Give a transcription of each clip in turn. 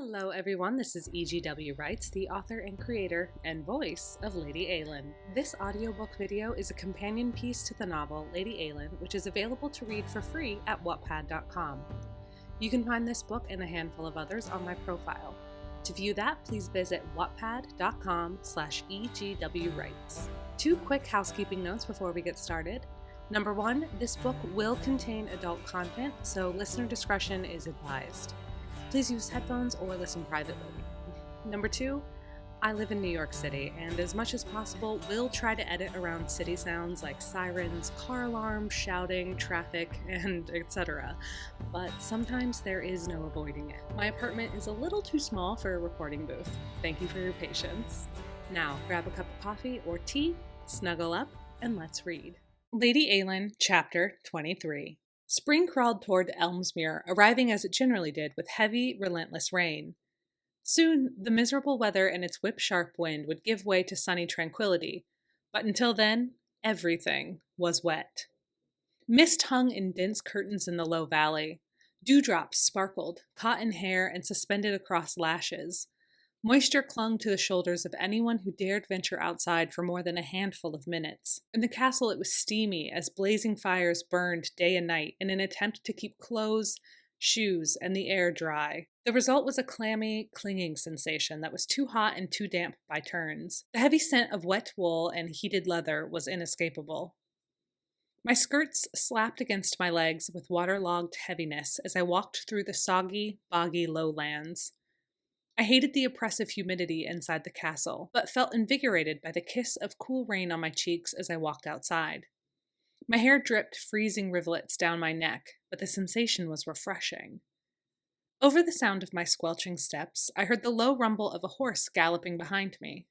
Hello everyone, this is EGWwrites, the author and creator and voice of Lady Eilean. This audiobook video is a companion piece to the novel Lady Eilean, which is available to read for free at wattpad.com. You can find this book and a handful of others on my profile. To view that, please visit wattpad.com/EGWwrites. Two quick housekeeping notes before we get started. Number one, this book will contain adult content, so listener discretion is advised. Please use headphones or listen privately. Number two, I live in New York City, and as much as possible, will try to edit around city sounds like sirens, car alarms, shouting, traffic, and etc. But sometimes there is no avoiding it. My apartment is a little too small for a recording booth. Thank you for your patience. Now, grab a cup of coffee or tea, snuggle up, and let's read. Lady Eilean, Chapter 23. Spring crawled toward Elmsmere, arriving as it generally did, with heavy, relentless rain. Soon, the miserable weather and its whip-sharp wind would give way to sunny tranquility, but until then, everything was wet. Mist hung in dense curtains in the low valley. Dewdrops sparkled, caught in hair and suspended across lashes. Moisture clung to the shoulders of anyone who dared venture outside for more than a handful of minutes. In the castle it was steamy as blazing fires burned day and night in an attempt to keep clothes, shoes, and the air dry. The result was a clammy, clinging sensation that was too hot and too damp by turns. The heavy scent of wet wool and heated leather was inescapable. My skirts slapped against my legs with waterlogged heaviness as I walked through the soggy, boggy lowlands. I hated the oppressive humidity inside the castle, but felt invigorated by the kiss of cool rain on my cheeks as I walked outside. My hair dripped freezing rivulets down my neck, but the sensation was refreshing. Over the sound of my squelching steps, I heard the low rumble of a horse galloping behind me.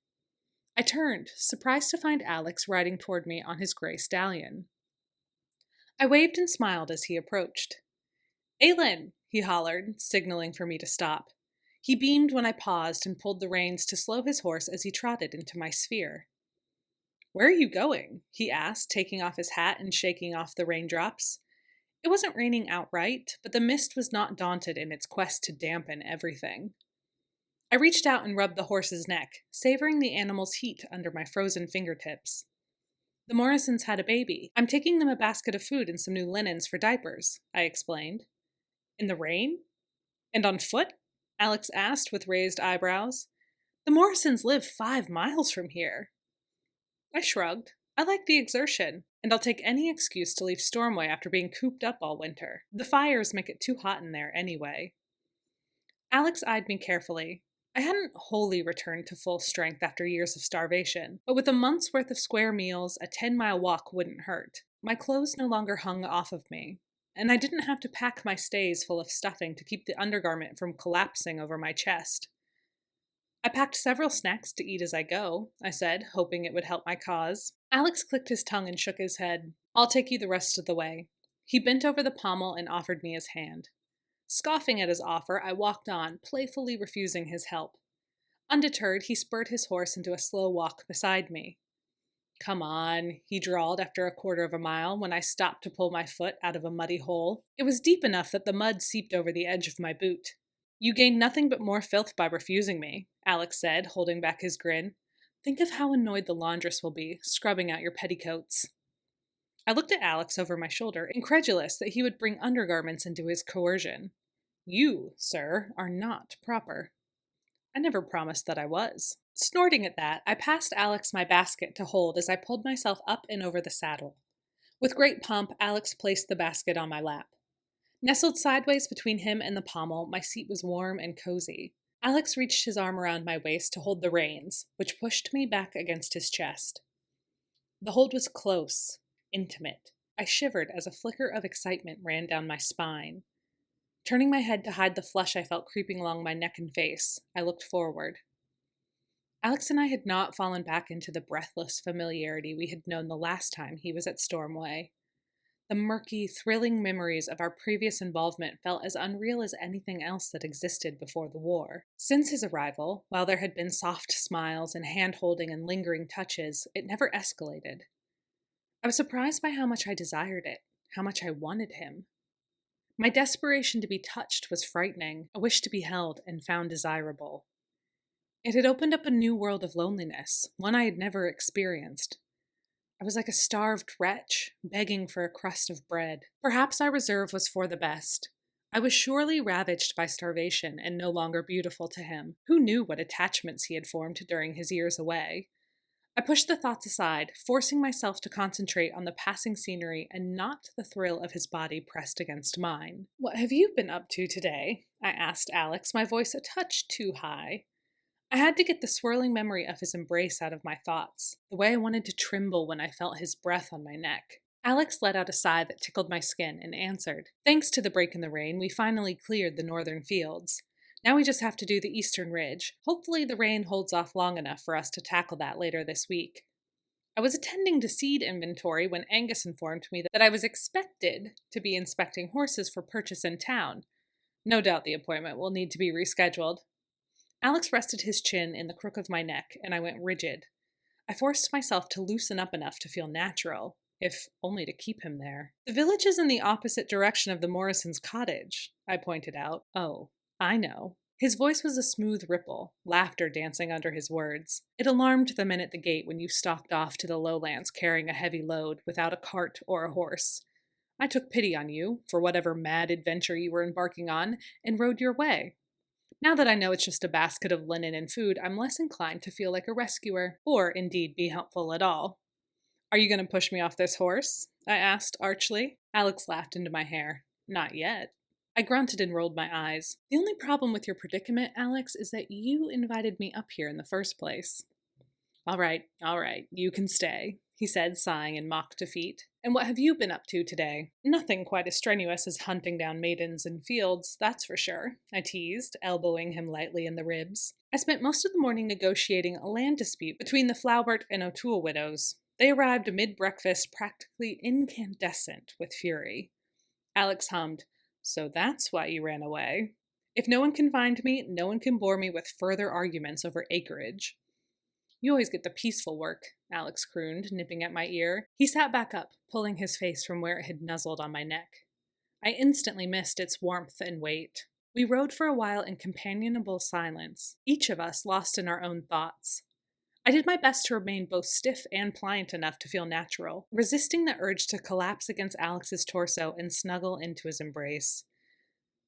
I turned, surprised to find Alex riding toward me on his gray stallion. I waved and smiled as he approached. "Eilean!" he hollered, signaling for me to stop. He beamed when I paused and pulled the reins to slow his horse as he trotted into my sphere. "Where are you going?" he asked, taking off his hat and shaking off the raindrops. It wasn't raining outright, but the mist was not daunted in its quest to dampen everything. I reached out and rubbed the horse's neck, savoring the animal's heat under my frozen fingertips. "The Morrisons had a baby. I'm taking them a basket of food and some new linens for diapers," I explained. "In the rain? And on foot?" Alex asked with raised eyebrows. "The Morrisons live 5 miles from here." I shrugged. I like the exertion, and I'll take any excuse to leave Stormway after being cooped up all winter. The fires make it too hot in there anyway. Alex eyed me carefully. I hadn't wholly returned to full strength after years of starvation, but with a month's worth of square meals, a 10-mile walk wouldn't hurt. My clothes no longer hung off of me, and I didn't have to pack my stays full of stuffing to keep the undergarment from collapsing over my chest. "I packed several snacks to eat as I go," I said, hoping it would help my cause. Alex clicked his tongue and shook his head. "I'll take you the rest of the way." He bent over the pommel and offered me his hand. Scoffing at his offer, I walked on, playfully refusing his help. Undeterred, he spurred his horse into a slow walk beside me. "Come on," he drawled after a quarter of a mile when I stopped to pull my foot out of a muddy hole. It was deep enough that the mud seeped over the edge of my boot. "You gain nothing but more filth by refusing me," Alex said, holding back his grin. "Think of how annoyed the laundress will be, scrubbing out your petticoats." I looked at Alex over my shoulder, incredulous that he would bring undergarments into his coercion. "You, sir, are not proper." I never promised that I was. Snorting at that, I passed Alex my basket to hold as I pulled myself up and over the saddle. With great pomp, Alex placed the basket on my lap. Nestled sideways between him and the pommel, my seat was warm and cozy. Alex reached his arm around my waist to hold the reins, which pushed me back against his chest. The hold was close, intimate. I shivered as a flicker of excitement ran down my spine. Turning my head to hide the flush I felt creeping along my neck and face, I looked forward. Alex and I had not fallen back into the breathless familiarity we had known the last time he was at Stormway. The murky, thrilling memories of our previous involvement felt as unreal as anything else that existed before the war. Since his arrival, while there had been soft smiles and hand-holding and lingering touches, it never escalated. I was surprised by how much I desired it, how much I wanted him. My desperation to be touched was frightening, a wish to be held and found desirable. It had opened up a new world of loneliness, one I had never experienced. I was like a starved wretch, begging for a crust of bread. Perhaps our reserve was for the best. I was surely ravaged by starvation and no longer beautiful to him. Who knew what attachments he had formed during his years away? I pushed the thoughts aside, forcing myself to concentrate on the passing scenery and not the thrill of his body pressed against mine. "What have you been up to today?" I asked Alex, my voice a touch too high. I had to get the swirling memory of his embrace out of my thoughts, the way I wanted to tremble when I felt his breath on my neck. Alex let out a sigh that tickled my skin and answered, "Thanks to the break in the rain, we finally cleared the northern fields. Now we just have to do the eastern ridge. Hopefully the rain holds off long enough for us to tackle that later this week." I was attending to seed inventory when Angus informed me that I was expected to be inspecting horses for purchase in town. No doubt the appointment will need to be rescheduled. Alex rested his chin in the crook of my neck, and I went rigid. I forced myself to loosen up enough to feel natural, if only to keep him there. "The village is in the opposite direction of the Morrisons' cottage," I pointed out. "Oh, I know." His voice was a smooth ripple, laughter dancing under his words. "It alarmed the men at the gate when you stalked off to the lowlands carrying a heavy load without a cart or a horse. I took pity on you, for whatever mad adventure you were embarking on, and rode your way. Now that I know it's just a basket of linen and food, I'm less inclined to feel like a rescuer, or indeed be helpful at all." "Are you going to push me off this horse?" I asked archly. Alex laughed into my hair. "Not yet." I grunted and rolled my eyes. "The only problem with your predicament, Alex, is that you invited me up here in the first place." All right, you can stay," he said, sighing in mock defeat. "And what have you been up to today?" "Nothing quite as strenuous as hunting down maidens in fields, that's for sure," I teased, elbowing him lightly in the ribs. "I spent most of the morning negotiating a land dispute between the Flaubert and O'Toole widows. They arrived mid-breakfast practically incandescent with fury." Alex hummed, "So that's why you ran away. If no one can find me, no one can bore me with further arguments over acreage." "You always get the peaceful work," Alex crooned, nipping at my ear. He sat back up, pulling his face from where it had nuzzled on my neck. I instantly missed its warmth and weight. We rode for a while in companionable silence, each of us lost in our own thoughts. I did my best to remain both stiff and pliant enough to feel natural, resisting the urge to collapse against Alex's torso and snuggle into his embrace.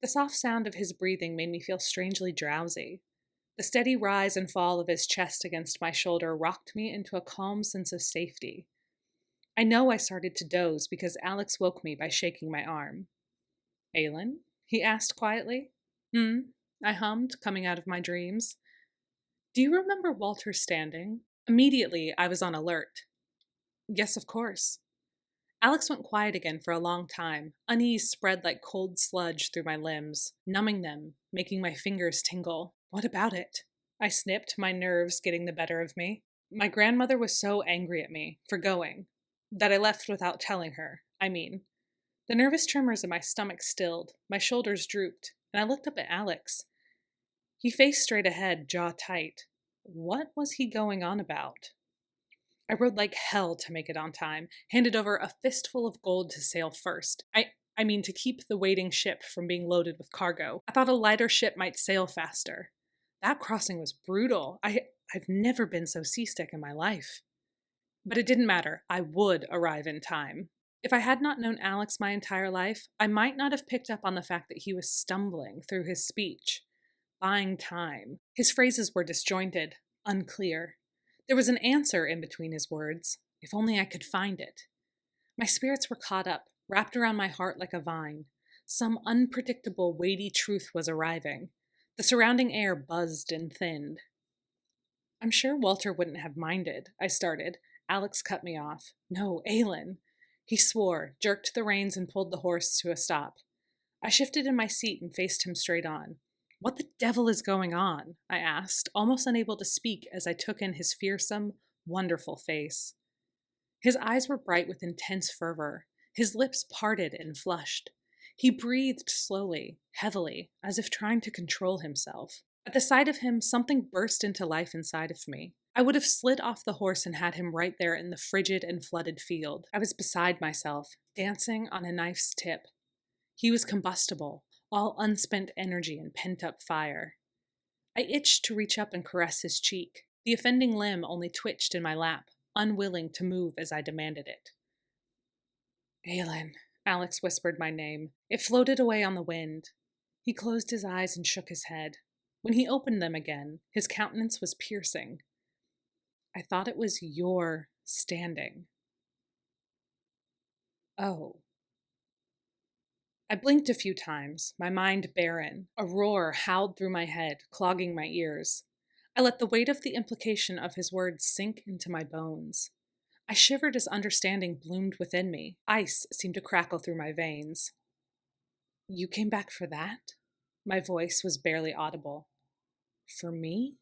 The soft sound of his breathing made me feel strangely drowsy. The steady rise and fall of his chest against my shoulder rocked me into a calm sense of safety. I know I started to doze because Alex woke me by shaking my arm. "Eilean?" he asked quietly. I hummed, coming out of my dreams. "Do you remember Walter's Standing?" Immediately, I was on alert. "Yes, of course." Alex went quiet again for a long time. Unease spread like cold sludge through my limbs, numbing them, making my fingers tingle. "What about it?" I snipped, my nerves getting the better of me. "My grandmother was so angry at me for going, that I left without telling her. The nervous tremors in my stomach stilled, my shoulders drooped, and I looked up at Alex. He faced straight ahead, jaw tight. What was he going on about? "I rode like hell to make it on time, handed over a fistful of gold to sail first. To keep the waiting ship from being loaded with cargo. I thought a lighter ship might sail faster. That crossing was brutal. I've never been so seasick in my life. But it didn't matter. I would arrive in time. If I had not known Alex my entire life, I might not have picked up on the fact that he was stumbling through his speech. Buying time. His phrases were disjointed, unclear. There was an answer in between his words. If only I could find it. My spirits were caught up, wrapped around my heart like a vine. Some unpredictable, weighty truth was arriving. The surrounding air buzzed and thinned. "I'm sure Walter wouldn't have minded," I started. Alex cut me off. "No, Eilean." He swore, jerked the reins, and pulled the horse to a stop. I shifted in my seat and faced him straight on. "What the devil is going on?" I asked, almost unable to speak as I took in his fearsome, wonderful face. His eyes were bright with intense fervor. His lips parted and flushed. He breathed slowly, heavily, as if trying to control himself. At the sight of him, something burst into life inside of me. I would have slid off the horse and had him right there in the frigid and flooded field. I was beside myself, dancing on a knife's tip. He was combustible, all unspent energy and pent-up fire. I itched to reach up and caress his cheek. The offending limb only twitched in my lap, unwilling to move as I demanded it. Eilean, Alex whispered my name. It floated away on the wind. He closed his eyes and shook his head. When he opened them again, his countenance was piercing. I thought it was your standing. Oh. I blinked a few times, my mind barren. A roar howled through my head, clogging my ears. I let the weight of the implication of his words sink into my bones. I shivered as understanding bloomed within me. Ice seemed to crackle through my veins. You came back for that? My voice was barely audible. For me?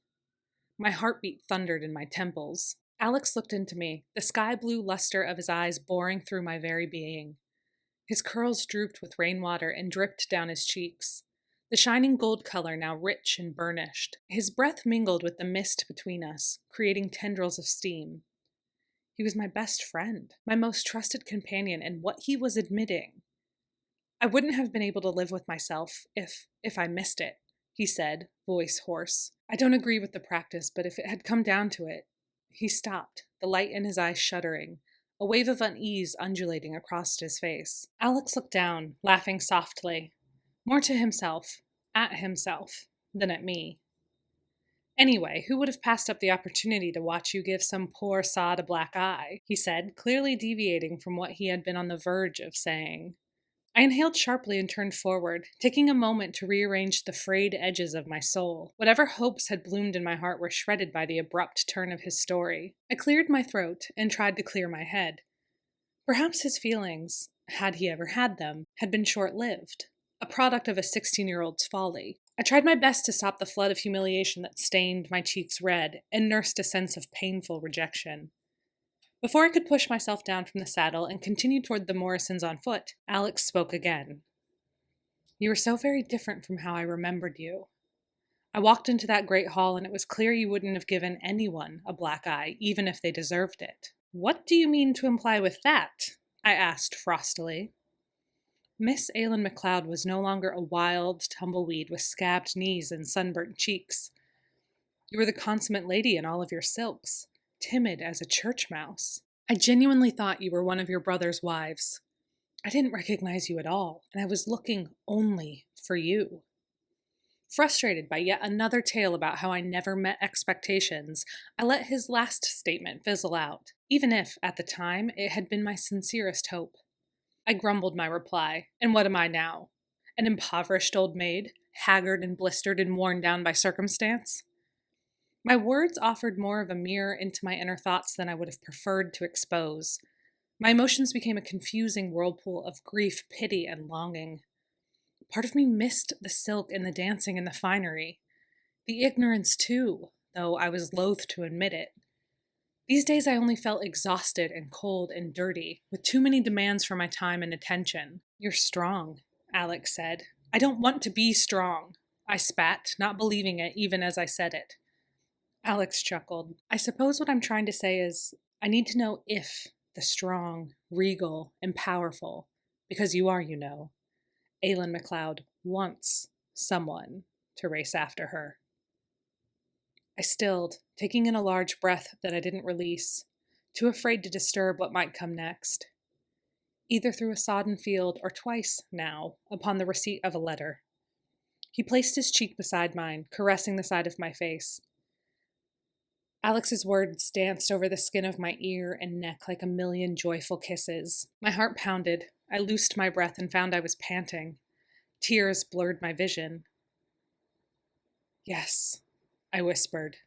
My heartbeat thundered in my temples. Alex looked into me, the sky-blue luster of his eyes boring through my very being. His curls drooped with rainwater and dripped down his cheeks, the shining gold color now rich and burnished. His breath mingled with the mist between us, creating tendrils of steam. He was my best friend, my most trusted companion, and what he was admitting. I wouldn't have been able to live with myself if I missed it, he said, voice hoarse. I don't agree with the practice, but if it had come down to it. He stopped, the light in his eyes shuddering, a wave of unease undulating across his face. Alex looked down, laughing softly, more to himself, at himself, than at me. Anyway, who would have passed up the opportunity to watch you give some poor sod a black eye? He said, clearly deviating from what he had been on the verge of saying. I inhaled sharply and turned forward, taking a moment to rearrange the frayed edges of my soul. Whatever hopes had bloomed in my heart were shredded by the abrupt turn of his story. I cleared my throat and tried to clear my head. Perhaps his feelings, had he ever had them, had been short-lived, a product of a 16-year-old's folly. I tried my best to stop the flood of humiliation that stained my cheeks red and nursed a sense of painful rejection. Before I could push myself down from the saddle and continue toward the Morrisons on foot, Alex spoke again. You were so very different from how I remembered you. I walked into that great hall and it was clear you wouldn't have given anyone a black eye, even if they deserved it. What do you mean to imply with that? I asked frostily. Miss Eilean MacLeod was no longer a wild tumbleweed with scabbed knees and sunburnt cheeks. You were the consummate lady in all of your silks, timid as a church mouse. I genuinely thought you were one of your brother's wives. I didn't recognize you at all, and I was looking only for you. Frustrated by yet another tale about how I never met expectations, I let his last statement fizzle out, even if, at the time, it had been my sincerest hope. I grumbled my reply. And what am I now? An impoverished old maid, haggard and blistered and worn down by circumstance? My words offered more of a mirror into my inner thoughts than I would have preferred to expose. My emotions became a confusing whirlpool of grief, pity, and longing. Part of me missed the silk and the dancing and the finery. The ignorance, too, though I was loath to admit it. These days I only felt exhausted and cold and dirty, with too many demands for my time and attention. You're strong, Alex said. I don't want to be strong, I spat, not believing it even as I said it. Alex chuckled. I suppose what I'm trying to say is, I need to know if the strong, regal, and powerful, because you are, Eilean MacLeod wants someone to race after her. I stilled, taking in a large breath that I didn't release, too afraid to disturb what might come next. Either through a sodden field or twice, now, upon the receipt of a letter. He placed his cheek beside mine, caressing the side of my face. Alex's words danced over the skin of my ear and neck like a million joyful kisses. My heart pounded. I loosed my breath and found I was panting. Tears blurred my vision. Yes, I whispered.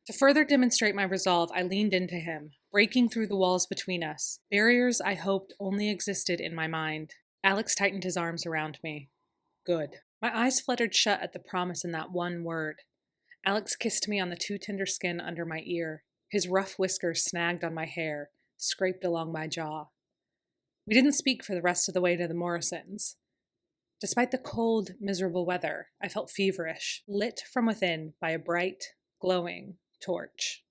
To further demonstrate my resolve, I leaned into him, breaking through the walls between us, barriers I hoped only existed in my mind. Alex tightened his arms around me. Good. My eyes fluttered shut at the promise in that one word. Alex kissed me on the too tender skin under my ear. His rough whiskers snagged on my hair, scraped along my jaw. We didn't speak for the rest of the way to the Morrisons. Despite the cold, miserable weather, I felt feverish, lit from within by a bright, glowing torch.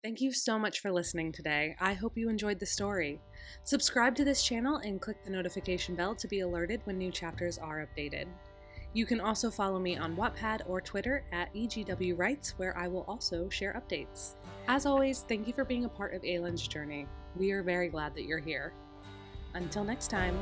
Thank you so much for listening today. I hope you enjoyed the story. Subscribe to this channel and click the notification bell to be alerted when new chapters are updated. You can also follow me on Wattpad or Twitter at EGWwrites, where I will also share updates. As always, thank you for being a part of Eilean's journey. We are very glad that you're here. Until next time.